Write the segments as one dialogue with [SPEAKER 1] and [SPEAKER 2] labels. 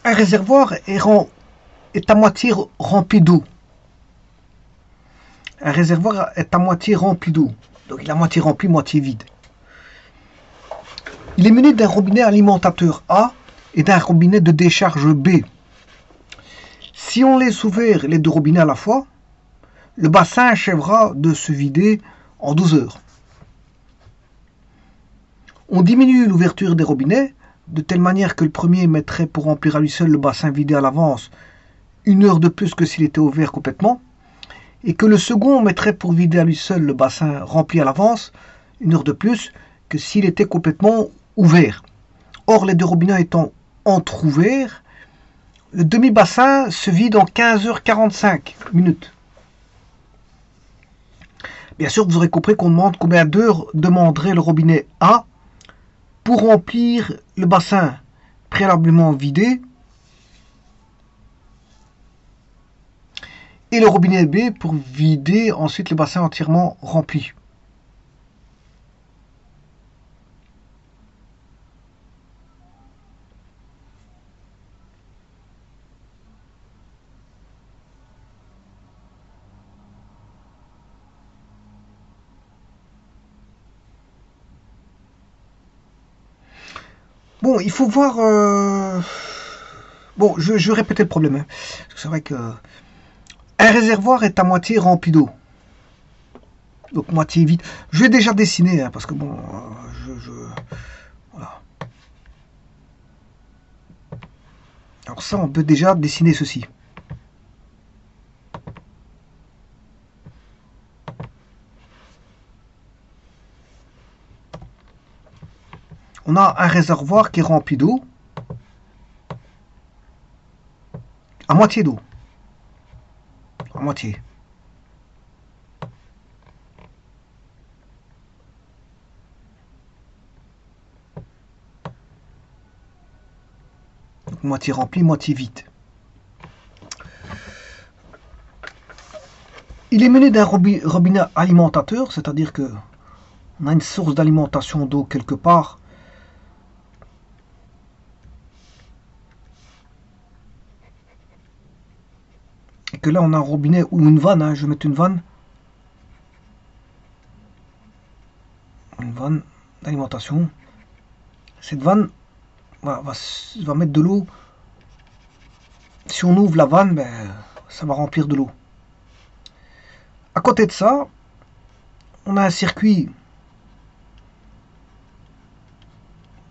[SPEAKER 1] Un réservoir est à moitié rempli d'eau. Un réservoir est à moitié rempli d'eau. Donc il est à moitié rempli, moitié vide. Il est muni d'un robinet alimentateur A et d'un robinet de décharge B. Si on laisse ouverts les deux robinets à la fois, le bassin achèvera de se vider en 12 heures. On diminue l'ouverture des robinets de telle manière que le premier mettrait pour remplir à lui seul le bassin vidé à l'avance 1 heure de plus que s'il était ouvert complètement, et que le second mettrait pour vider à lui seul le bassin rempli à l'avance 1 heure de plus que s'il était complètement ouvert. Or, les deux robinets étant entrouverts, le demi-bassin se vide en 15h45 minutes. Bien sûr, vous aurez compris qu'on demande combien d'heures demanderait le robinet A pour remplir le bassin préalablement vidé et le robinet B pour vider ensuite le bassin entièrement rempli. Bon, il faut voir... Bon, je vais répéter le problème. Hein. C'est vrai que... Un réservoir est à moitié rempli d'eau. Donc moitié vide. Je vais déjà dessiner, hein, parce que bon... Voilà. Alors ça, on peut déjà dessiner ceci. On a un réservoir qui est rempli d'eau. À moitié d'eau. À moitié. Donc, moitié rempli, moitié vide. Il est mené d'un robinet alimentateur, c'est-à-dire que on a une source d'alimentation d'eau quelque part. Et que là on a un robinet ou une vanne, hein, je vais mettre une vanne. Une vanne d'alimentation. Cette vanne va mettre de l'eau. Si on ouvre la vanne, ben, ça va remplir de l'eau. À côté de ça, on a un circuit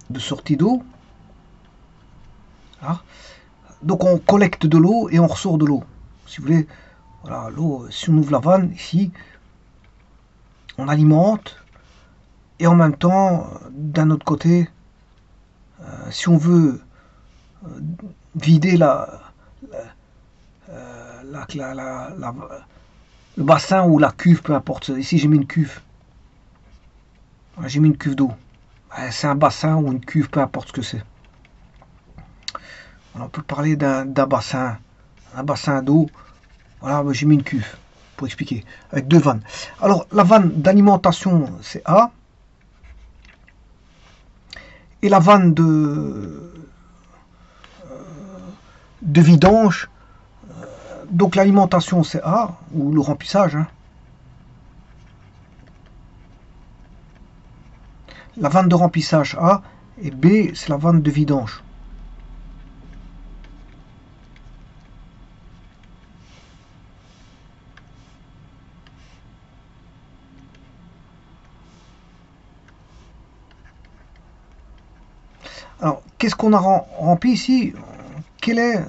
[SPEAKER 1] de sortie d'eau. Voilà. Donc on collecte de l'eau et on ressort de l'eau. Si vous voulez, voilà, l'eau, si on ouvre la vanne ici, on alimente et en même temps, d'un autre côté, si on veut vider le bassin ou la cuve, peu importe. Ici j'ai mis une cuve. J'ai mis une cuve d'eau. C'est un bassin ou une cuve, peu importe ce que c'est. On peut parler d'un bassin, un bassin d'eau. Voilà, j'ai mis une cuve pour expliquer, avec deux vannes. Alors la vanne d'alimentation c'est A, et la vanne de vidange, donc l'alimentation c'est A, ou le remplissage. Hein. La vanne de remplissage A, et B c'est la vanne de vidange. Alors, qu'est-ce qu'on a rempli ici? Quelle est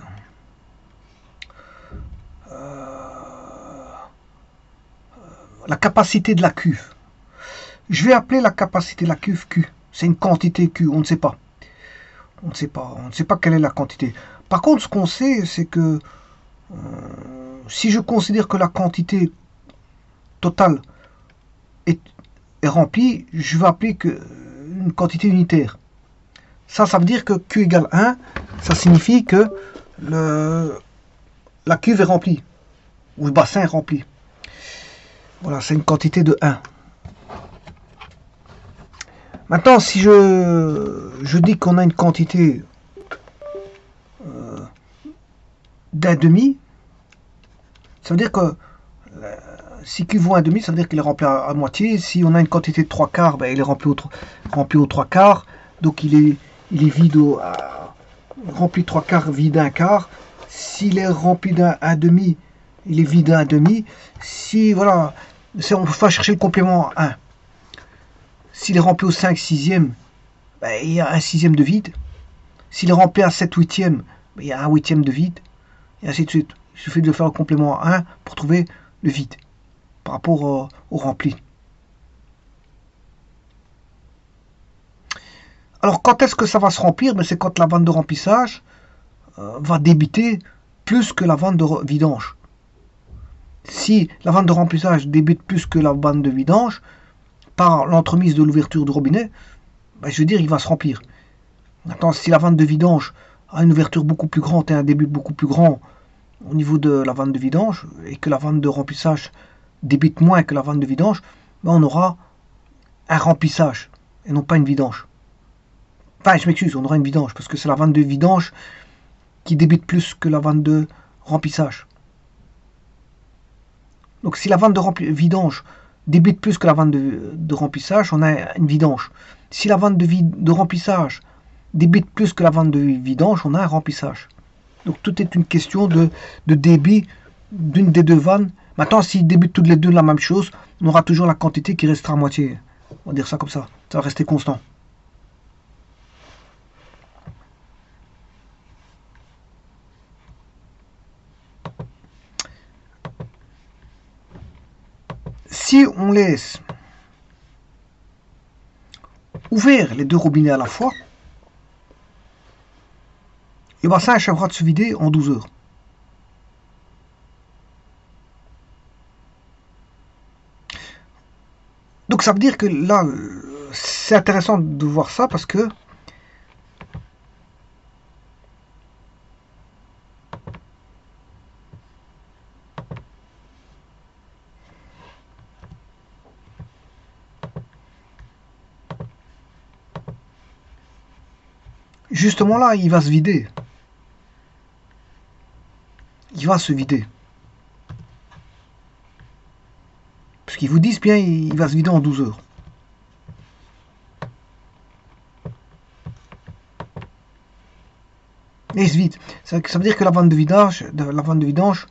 [SPEAKER 1] la capacité de la cuve? Je vais appeler la capacité de la cuve Q. C'est une quantité Q, on ne sait pas. On ne sait pas quelle est la quantité. Par contre, ce qu'on sait, c'est que si je considère que la quantité totale est remplie, je vais appeler une quantité unitaire. Ça veut dire que Q égale 1, ça signifie que la cuve est remplie, ou le bassin est rempli. Voilà, c'est une quantité de 1. Maintenant, si je dis qu'on a une quantité d'un demi, ça veut dire que si Q vaut un demi, ça veut dire qu'il est rempli à moitié. Si on a une quantité de 3/4, ben, il est rempli au 3/4. Donc il est vide rempli de 3/4, vide d'un quart. S'il est rempli d'un demi, il est vide d'un demi. Si, voilà, on va chercher le complément 1. S'il est rempli au 5/6, ben, il y a un 6e de vide. S'il est rempli à 7/8, ben, il y a un 8e de vide. Et ainsi de suite. Il suffit de faire le complément 1 pour trouver le vide par rapport au rempli. Alors quand est-ce que ça va se remplir? Ben, c'est quand la vanne de remplissage va débiter plus que la vanne de vidange. Si la vanne de remplissage débite plus que la vanne de vidange, par l'entremise de l'ouverture du robinet, ben, je veux dire, il va se remplir. Maintenant, si la vanne de vidange a une ouverture beaucoup plus grande et un débit beaucoup plus grand au niveau de la vanne de vidange, et que la vanne de remplissage débite moins que la vanne de vidange, ben on aura un remplissage et non pas une vidange. Enfin, je m'excuse, on aura une vidange parce que c'est la vanne de vidange qui débite plus que la vanne de remplissage. Donc si la vanne de vidange débite plus que la vanne de remplissage, on a une vidange. Si la vanne de remplissage débite plus que la vanne de vidange, on a un remplissage. Donc tout est une question de débit d'une des deux vannes. Maintenant, s'ils débutent toutes les deux la même chose, on aura toujours la quantité qui restera à moitié. On va dire ça comme ça. Ça va rester constant. Si on laisse ouvert les deux robinets à la fois, le bassin achèvera de se vider en 12 heures. Donc ça veut dire que là, c'est intéressant de voir ça parce que justement là, il va se vider. Il va se vider. Parce qu'ils vous disent bien, il va se vider en 12 heures. Et il se vide. Ça veut dire que la vanne de vidange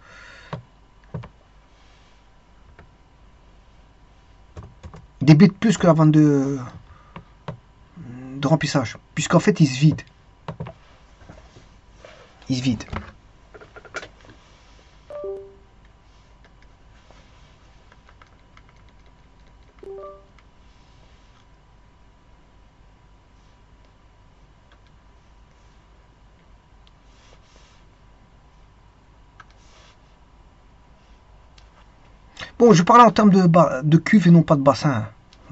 [SPEAKER 1] débite plus que la vanne de remplissage. Puisqu'en fait, il se vide. Il se vide. Bon, je parlais en termes de cuve et non pas de bassin.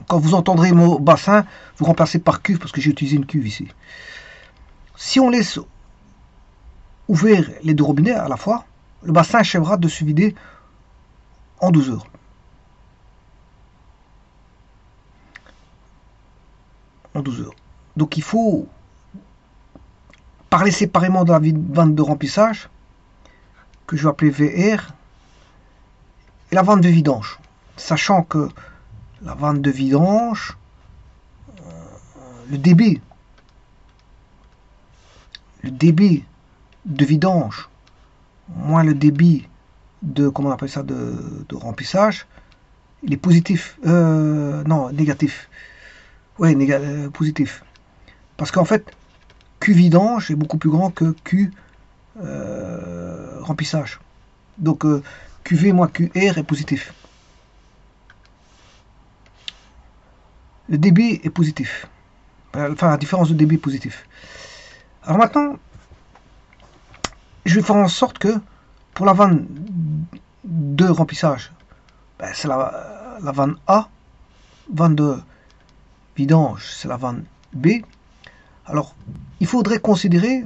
[SPEAKER 1] Quand vous entendrez le mot bassin, vous remplacez par cuve parce que j'ai utilisé une cuve ici. Si on laisse ouvrir les deux robinets à la fois, le bassin achèvera de se vider en 12 heures. En 12 heures. Donc il faut parler séparément de la vanne de remplissage, que je vais appeler VR, et la vanne de vidange. Sachant que la vanne de vidange, le débit de vidange moins le débit de, comment on appelle ça, de remplissage, il est positif. Non, négatif. Ouais, positif. Parce qu'en fait, Q vidange est beaucoup plus grand que Q remplissage. Donc QV moins QR est positif. Le débit est positif. Enfin, la différence de débit est positif. Alors maintenant, je vais faire en sorte que pour la vanne de remplissage, ben, c'est la vanne A. Vanne de vidange, c'est la vanne B. Alors, il faudrait considérer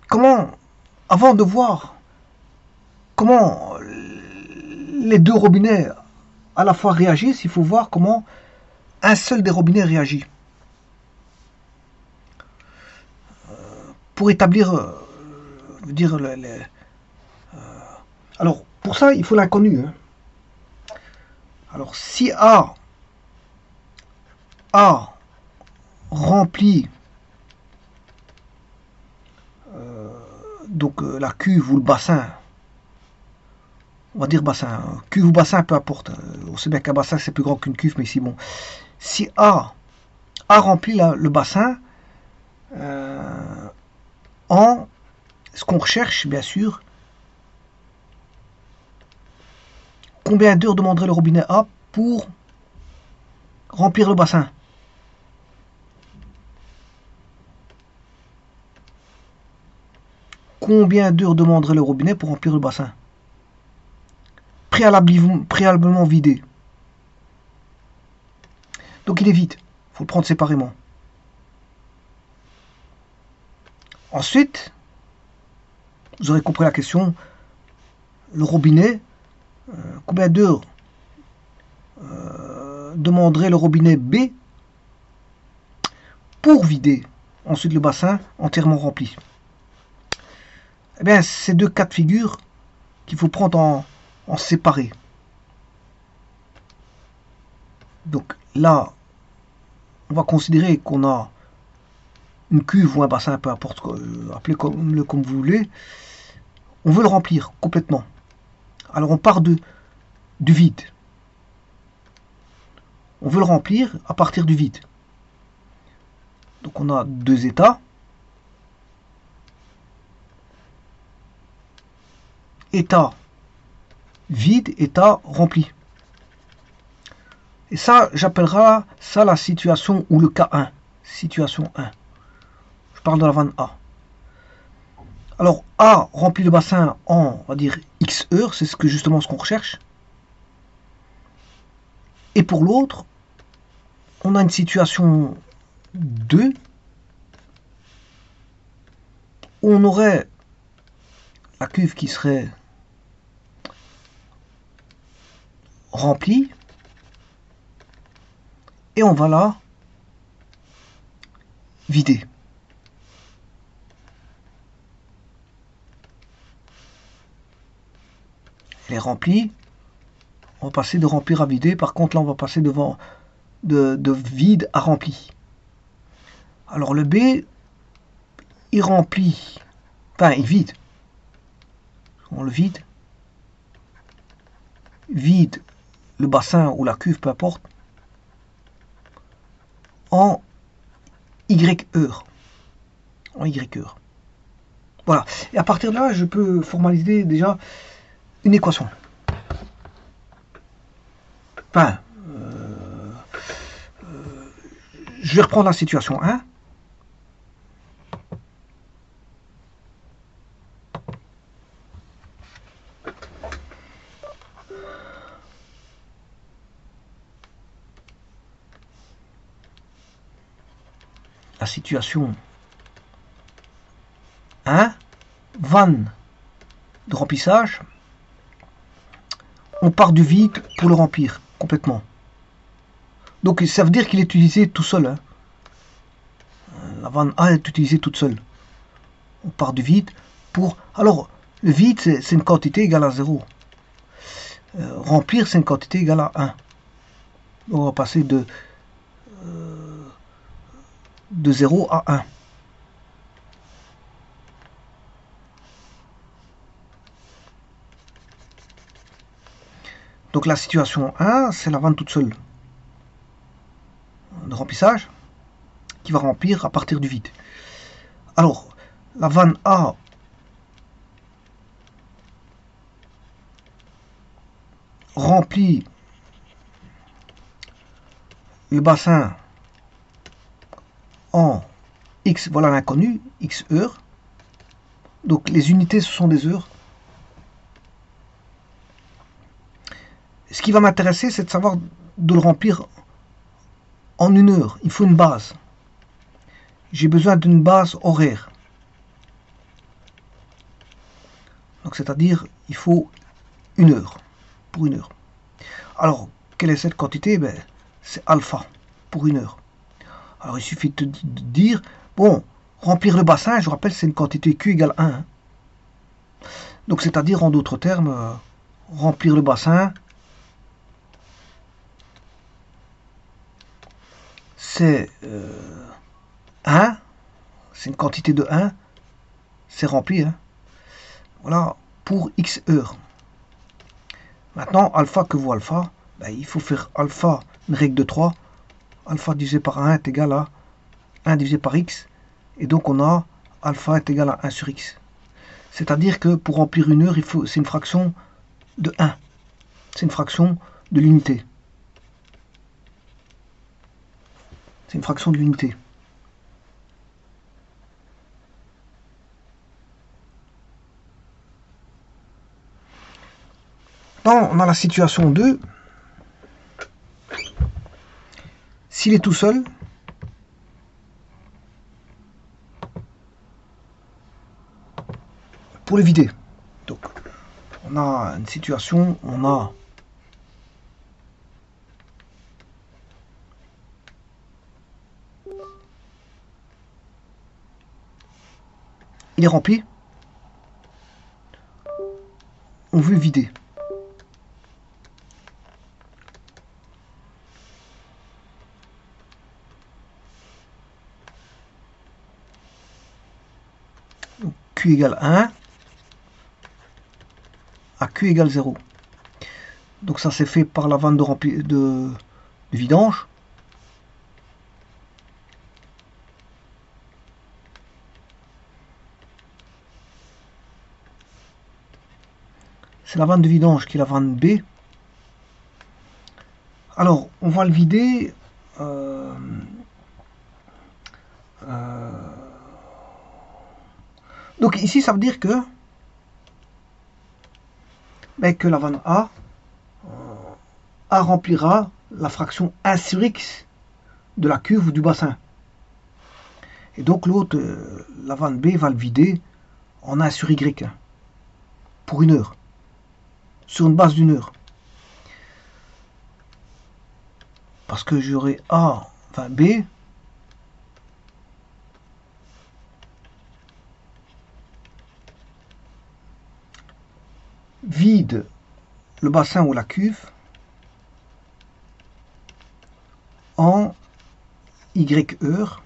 [SPEAKER 1] comment, avant de voir comment les deux robinets à la fois réagissent, il faut voir comment un seul des robinets réagit. Pour établir, dire alors, pour ça, il faut l'inconnu. Hein. Alors, si A remplit donc la cuve ou le bassin, on va dire bassin, cuve ou bassin, peu importe. On sait bien qu'un bassin c'est plus grand qu'une cuve, mais ici bon. Si A remplit le bassin en ce qu'on recherche, bien sûr, combien d'heures demanderait le robinet A pour remplir le bassin? Combien d'heures demanderait le robinet pour remplir le bassin? Préalablement vidé. Donc il est vide. Il faut le prendre séparément. Ensuite, vous aurez compris la question. Le robinet, combien d'heures demanderait le robinet B pour vider ensuite le bassin entièrement rempli? Eh bien, c'est deux cas de figure qu'il faut prendre en séparé. Donc là, on va considérer qu'on a une cuve ou un bassin, peu importe, appelez-le comme vous voulez. On veut le remplir complètement. Alors on part du vide. On veut le remplir à partir du vide. Donc on a deux états. État vide, état rempli. Et ça, j'appellerai ça la situation ou le cas 1. Situation 1. Je parle de la vanne A. Alors, A remplit le bassin en, on va dire, X heures, c'est justement ce qu'on recherche. Et pour l'autre, on a une situation 2 où on aurait la cuve qui serait remplie et on va la vider. Elle est remplie. On va passer de remplir à vider. Par contre, là, on va passer devant de vide à rempli. Alors, le B, il remplit. Enfin, il vide. On le vide. Vide le bassin ou la cuve, peu importe. En Y heure. En Y heure. Voilà. Et à partir de là, je peux formaliser déjà une équation. Enfin, je vais reprendre la situation 1. La situation 1, vanne de remplissage. On part du vide pour le remplir complètement. Donc ça veut dire qu'il est utilisé tout seul. Hein. La vanne A est utilisée toute seule. On part du vide pour... Alors, le vide, c'est une quantité égale à 0. Remplir, c'est une quantité égale à 1. Donc, on va passer de 0 à 1. Donc la situation 1, c'est la vanne toute seule de remplissage qui va remplir à partir du vide. Alors, la vanne A remplit le bassin en X, voilà l'inconnu, X heures. Donc les unités, ce sont des heures. Ce qui va m'intéresser, c'est de savoir de le remplir en une heure. Il faut une base. J'ai besoin d'une base horaire. Donc c'est-à-dire, il faut une heure. Pour une heure. Alors, quelle est cette quantité? Ben, c'est alpha. pour 1 heure. Alors il suffit de dire, bon, remplir le bassin, je vous rappelle, c'est une quantité Q égale 1. Hein. Donc c'est-à-dire, en d'autres termes, remplir le bassin, c'est 1, c'est une quantité de 1, c'est rempli. Hein. Voilà, pour X heures. Maintenant, alpha que vaut alpha, ben, il faut faire alpha, une règle de 3. Alpha divisé par 1 est égal à 1 divisé par x. Et donc on a alpha est égal à 1 sur x. C'est-à-dire que pour remplir 1 heure, c'est une fraction de 1. C'est une fraction de l'unité. C'est une fraction de l'unité. On a la situation 2. S'il est tout seul, pour le vider. Donc, on a une situation, on a il est rempli. On veut vider. Donc, Q égale 1 à Q égale 0. Donc ça c'est fait par la vanne de vidange. C'est la vanne de vidange qui est la vanne B. Alors, on va le vider. Donc ici, ça veut dire que la vanne A remplira la fraction 1 sur x de la cuve ou du bassin. Et donc l'autre, la vanne B, va le vider en 1 sur y pour 1 heure, sur une base d'1 heure. Parce que j'aurai A, enfin B, vide le bassin ou la cuve en Y heures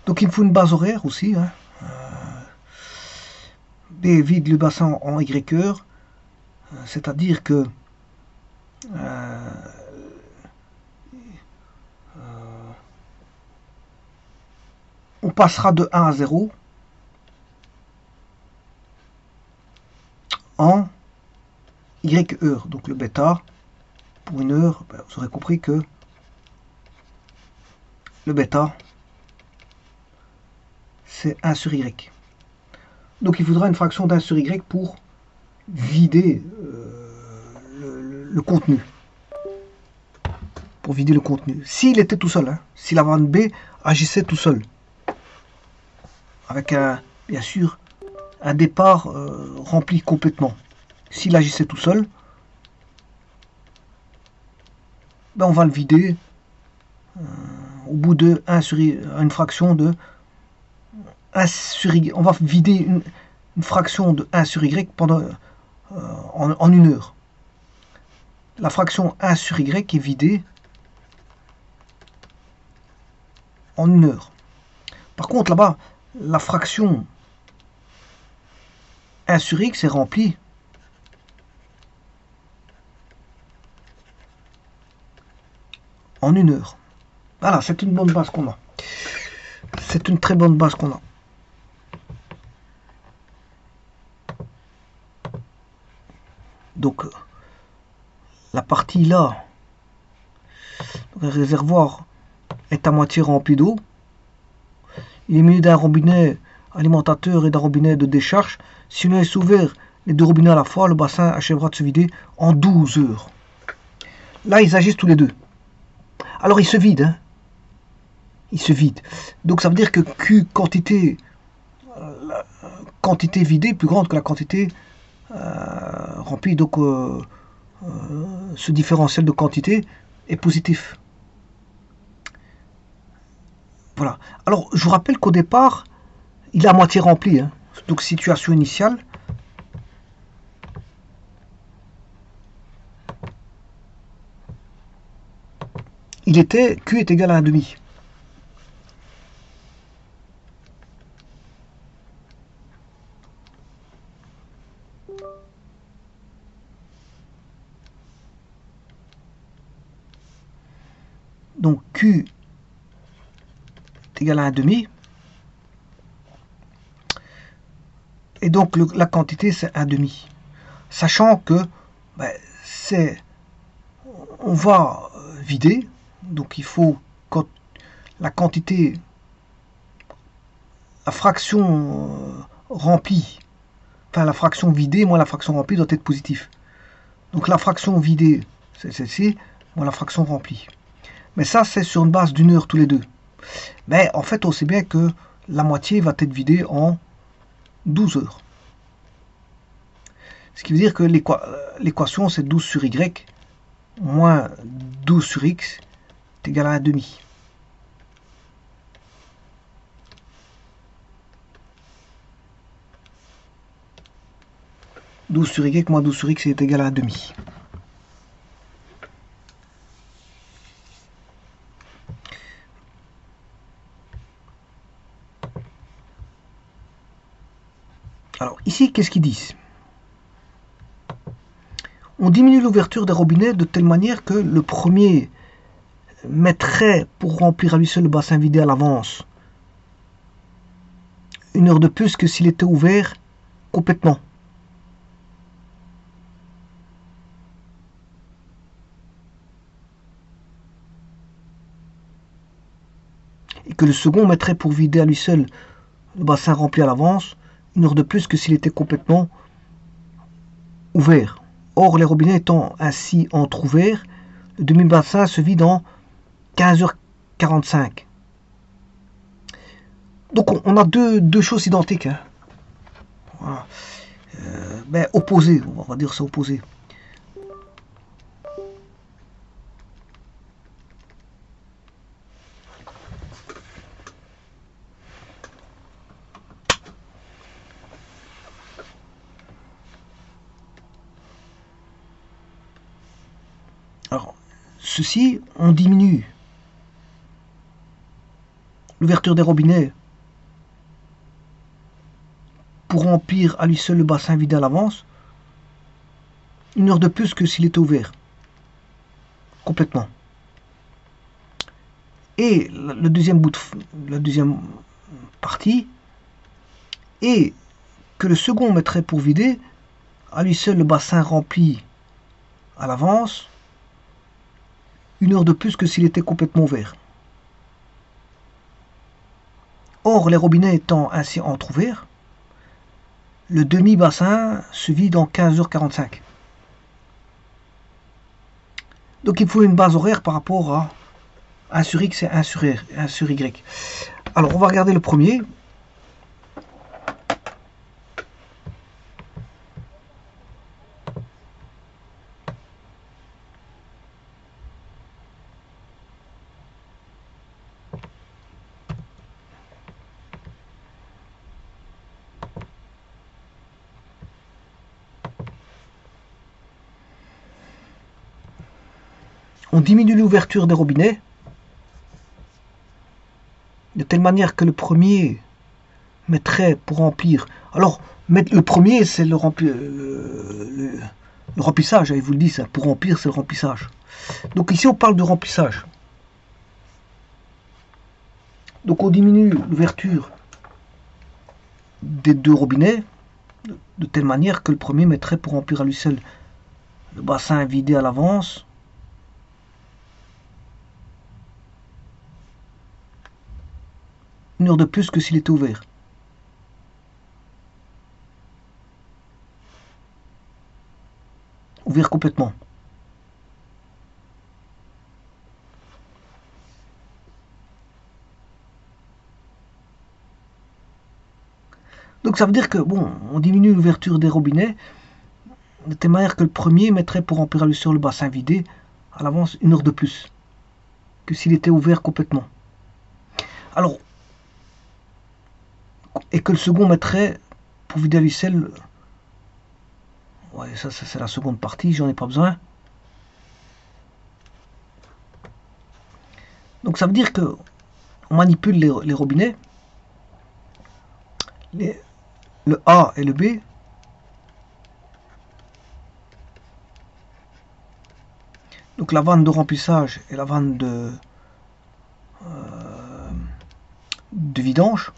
[SPEAKER 1] Donc il me faut une base horaire aussi. Hein. B vide le bassin en Y heures, c'est-à-dire que on passera de 1 à 0 en Y heures. Donc le bêta, pour 1 heure, vous aurez compris que le bêta, c'est 1 sur Y. Donc il faudra une fraction d'1 sur Y pour vider le contenu. Pour vider le contenu. S'il était tout seul, hein, si la vanne B agissait tout seul, avec bien sûr un départ rempli complètement. S'il agissait tout seul, on va le vider au bout de 1 sur une fraction de 1 sur Y. On va vider une fraction de 1 sur Y pendant en 1 heure. La fraction 1 sur Y est vidée en 1 heure. Par contre, là-bas, la fraction 1 sur X est remplie en 1 heure. Voilà, c'est une bonne base qu'on a. C'est une très bonne base qu'on a. Donc, la partie là, le réservoir est à moitié rempli d'eau. il est muni d'un robinet alimentateur et d'un robinet de décharge. Si l'un est ouvert les deux robinets à la fois, le bassin achèvera de se vider en 12 heures. Là, ils agissent tous les deux. Alors, ils se vident. Hein. Ils se vident. Donc, ça veut dire que Q, quantité vidée, plus grande que la quantité remplie. Donc, ce différentiel de quantité est positif. Voilà. Alors, je vous rappelle qu'au départ, il est à moitié rempli. Hein. Donc, situation initiale. Q est égal à 1,5. Donc Q est égal à 1,5. Et donc la quantité c'est 1,5. Sachant que on va vider. Donc il faut quand la quantité, la fraction remplie, enfin la fraction vidée moins la fraction remplie doit être positive. Donc la fraction vidée c'est celle-ci, moins la fraction remplie. Mais ça c'est sur une base d'une heure tous les deux. Mais en fait on sait bien que la moitié va être vidée en 12 heures. Ce qui veut dire que l'équation c'est 12 sur y moins 12 sur x est égal à 1,5. « 12 sur y moins 12 sur x est égal à 1,5. Alors ici, qu'est-ce qu'ils disent? On diminue l'ouverture des robinets de telle manière que le premier mettrait pour remplir à lui seul le bassin vidé à l'avance 1 heure de plus que s'il était ouvert complètement. Et que le second mettrait pour vider à lui seul le bassin rempli à l'avance 1 heure de plus que s'il était complètement ouvert. Or, les robinets étant ainsi entrouverts, le demi-bassin se vide en 15h45. Donc on a deux choses identiques. Hein. Voilà. Opposées, on va dire c'est opposé. Alors, ceci, on diminue l'ouverture des robinets pour remplir à lui seul le bassin vidé à l'avance 1 heure de plus que s'il était ouvert complètement. Et la deuxième partie est que le second mettrait pour vider à lui seul le bassin rempli à l'avance 1 heure de plus que s'il était complètement ouvert. Or, les robinets étant ainsi entrouverts, le demi-bassin se vide en 15h45. Donc il faut une base horaire par rapport à 1 sur x et 1 sur y. Alors on va regarder le premier. On diminue l'ouverture des robinets de telle manière que le premier mettrait pour remplir. Alors, le premier, c'est le remplissage, je vous le dis, ça. Pour remplir, c'est le remplissage. Donc ici, on parle de remplissage. Donc on diminue l'ouverture des deux robinets de telle manière que le premier mettrait pour remplir à lui seul le bassin vidé à l'avance. une heure de plus que s'il était ouvert. Ouvert complètement. Donc ça veut dire que, bon, on diminue l'ouverture des robinets de telle manière que le premier mettrait pour remplir à lui seul le bassin vidé à l'avance une heure de plus que s'il était ouvert complètement. Alors, et que le second mettrait pour vider à lui seul. Ouais, ça c'est la seconde partie, j'en ai pas besoin. Donc ça veut dire que on manipule les robinets, le A et le B. Donc la vanne de remplissage et la vanne de vidange.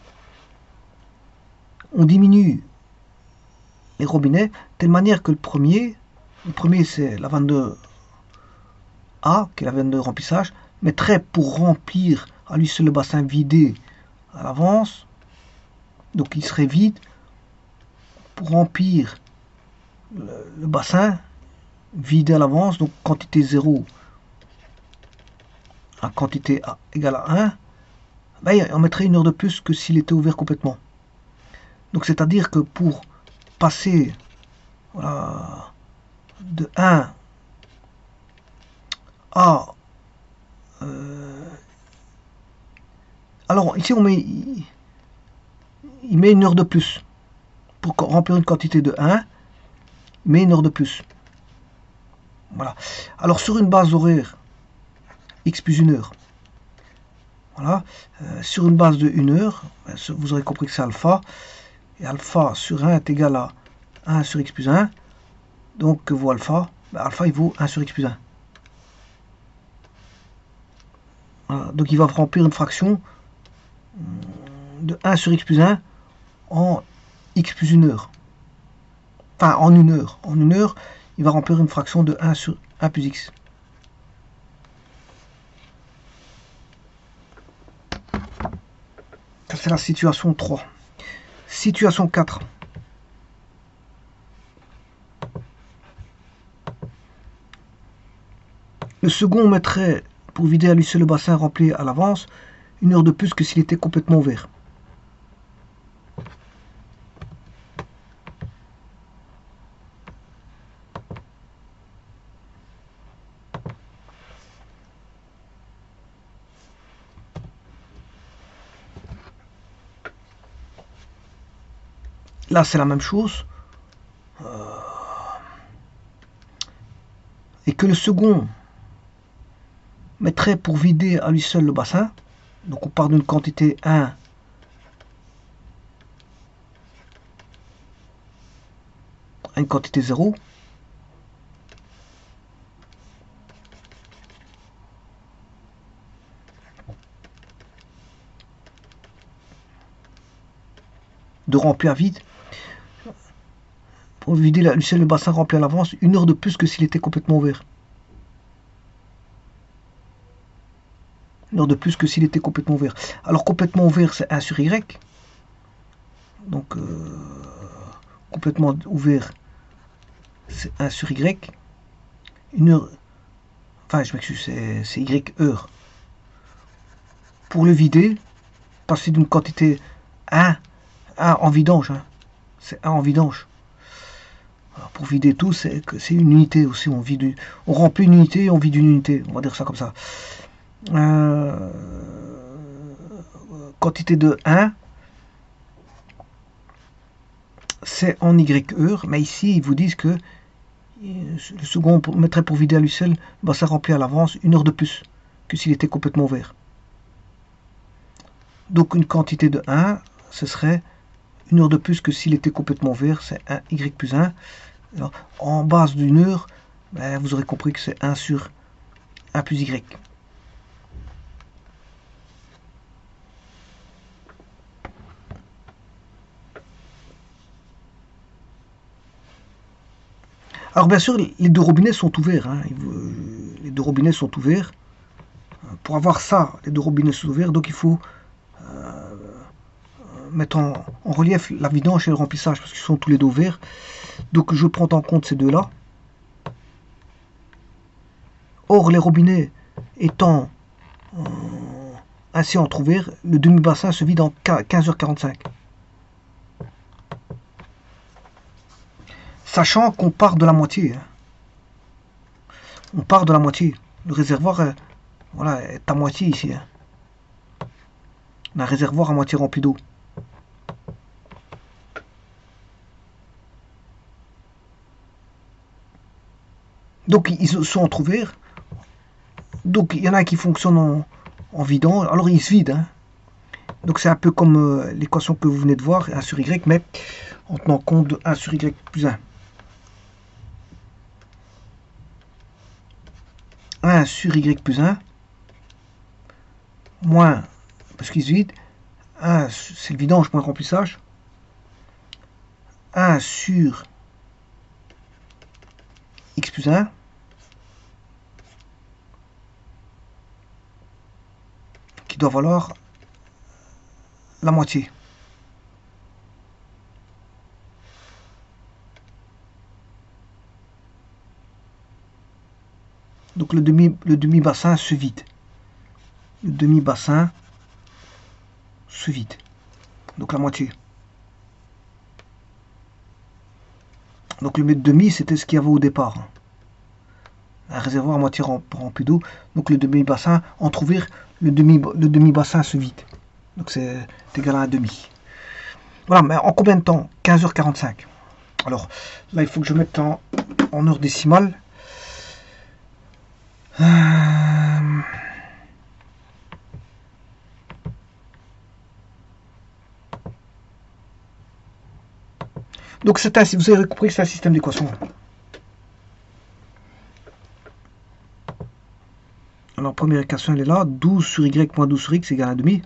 [SPEAKER 1] On diminue les robinets de telle manière que le premier c'est la vanne de A, qui est la vanne de remplissage, mettrait pour remplir à lui seul le bassin vidé à l'avance. Donc il serait vide pour remplir le bassin vidé à l'avance, donc quantité 0 à quantité A égale à 1, ben, on mettrait une heure de plus que s'il était ouvert complètement. Donc c'est-à-dire que pour passer voilà, de 1 à... alors ici on met... Il met une heure de plus. Pour remplir une quantité de 1, il met une heure de plus. Voilà. Alors sur une base horaire, x plus 1 heure, voilà, sur une base de 1 heure, vous aurez compris que c'est alpha, et alpha sur 1 est égal à 1 sur x plus 1, donc que vaut alpha? Ben, alpha il vaut 1 sur x plus 1. Voilà. Donc il va remplir une fraction de 1 sur x plus 1 en x plus 1 heure. Enfin en 1 heure. En 1 heure, il va remplir une fraction de 1 sur 1 plus x. Ça c'est la situation 3. Situation 4. Le second mettrait, pour vider à lui seul le bassin rempli à l'avance, une heure de plus que s'il était complètement ouvert. Là, c'est la même chose. Et que le second mettrait pour vider à lui seul le bassin. Donc on part d'une quantité 1 à une quantité 0. De remplir vide. Pour vider lui seul le bassin rempli à l'avance, une heure de plus que s'il était complètement ouvert. Une heure de plus que s'il était complètement ouvert. Alors complètement ouvert, c'est 1 sur y. Donc complètement ouvert, c'est 1 sur y. Une heure, enfin je m'excuse, c'est y heure. Pour le vider, passer d'une quantité 1 en vidange. Hein. C'est 1 en vidange. Alors pour vider tout, c'est une unité aussi. On remplit une unité et on vide une unité. On va dire ça comme ça. Quantité de 1, c'est en y heure. Mais ici, ils vous disent que le second mettrait pour vider à lui seul, bah, ça remplit à l'avance une heure de plus que s'il était complètement ouvert. Donc une quantité de 1, ce serait une heure de plus que s'il était complètement ouvert, c'est 1 y plus 1. Alors, en base d'une heure, ben, vous aurez compris que c'est 1 sur 1 plus y. Alors bien sûr, les deux robinets sont ouverts. Hein. Les deux robinets sont ouverts. Pour avoir ça, les deux robinets sont ouverts, donc il faut mettre en relief la vidange et le remplissage parce qu'ils sont tous les deux ouverts. Donc je prends en compte ces deux-là. Or, les robinets étant ainsi entrouverts, le demi-bassin se vide en 15h45. Sachant qu'on part de la moitié. Hein. On part de la moitié. Le réservoir voilà, est à moitié ici. Hein. Un réservoir à moitié rempli d'eau. Donc ils sont entrouverts. Donc il y en a qui fonctionnent en vidant. Alors ils se vident. Hein. Donc c'est un peu comme l'équation que vous venez de voir, 1 sur y, mais en tenant compte de 1 sur y plus 1. 1 sur y plus 1, moins, parce qu'il se vide, 1 c'est le vidange moins le remplissage, 1 sur x plus 1, qui doit valoir la moitié. Donc le demi-bassin se vide. Le demi-bassin se vide. Donc la moitié. Donc le demi, c'était ce qu'il y avait au départ. Un réservoir à moitié rempli d'eau. Donc le demi-bassin, entrouvert, le demi-bassin se vide. Donc c'est égal à un demi. Voilà, mais en combien de temps? 15h45. Alors là, il faut que je mette en heure décimale. Donc vous avez compris que c'est un système d'équation. Alors première équation elle est là, 12 sur y moins 12 sur x égale à 1 demi.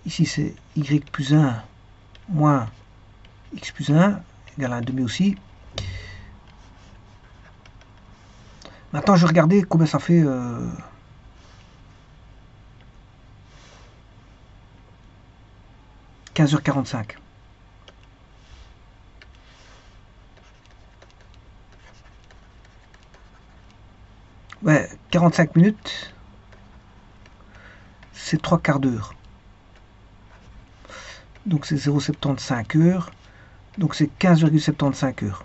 [SPEAKER 1] Ici c'est y plus 1 moins x plus 1 égale à 1 demi aussi. Maintenant je vais regarder combien ça fait 15h45. Ouais, 45 minutes, c'est 3 quarts d'heure. Donc c'est 0,75 heures. Donc c'est 15,75 heures.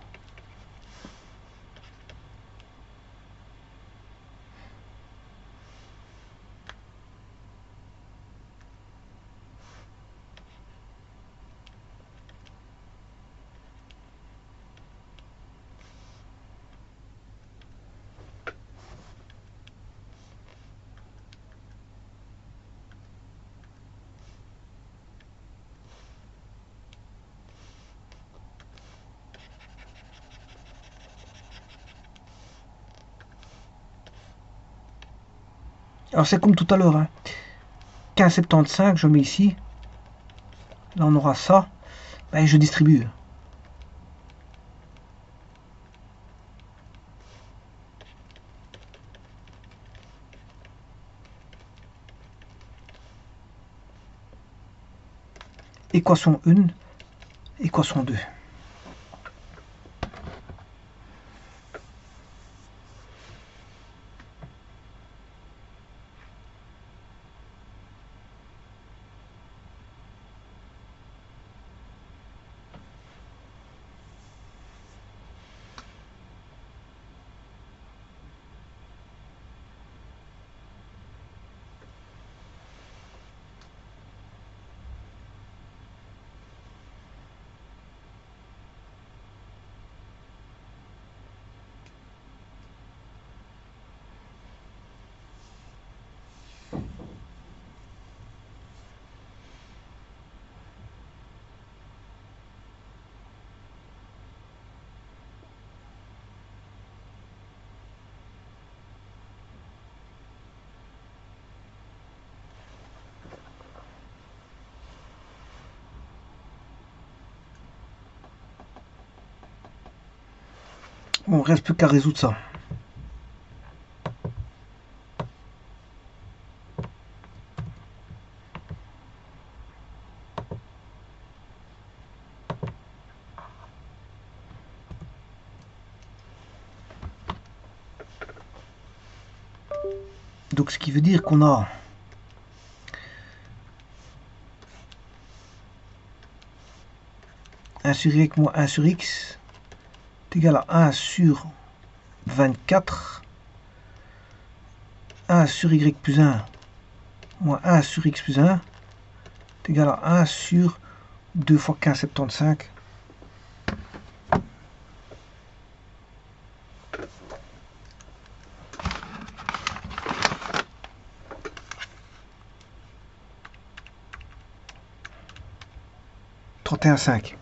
[SPEAKER 1] Alors c'est comme tout à l'heure. Hein. 15,75, je mets ici. Là on aura ça. Et je distribue. Équation 1, équation 2. Bon, il reste plus qu'à résoudre ça. Donc ce qui veut dire qu'on a 1 sur y moins 1 sur x est égal à 1 sur 24. 1 sur y plus 1 moins 1 sur x plus 1 est égal à 1 sur 2 fois 15, 75. Et 5.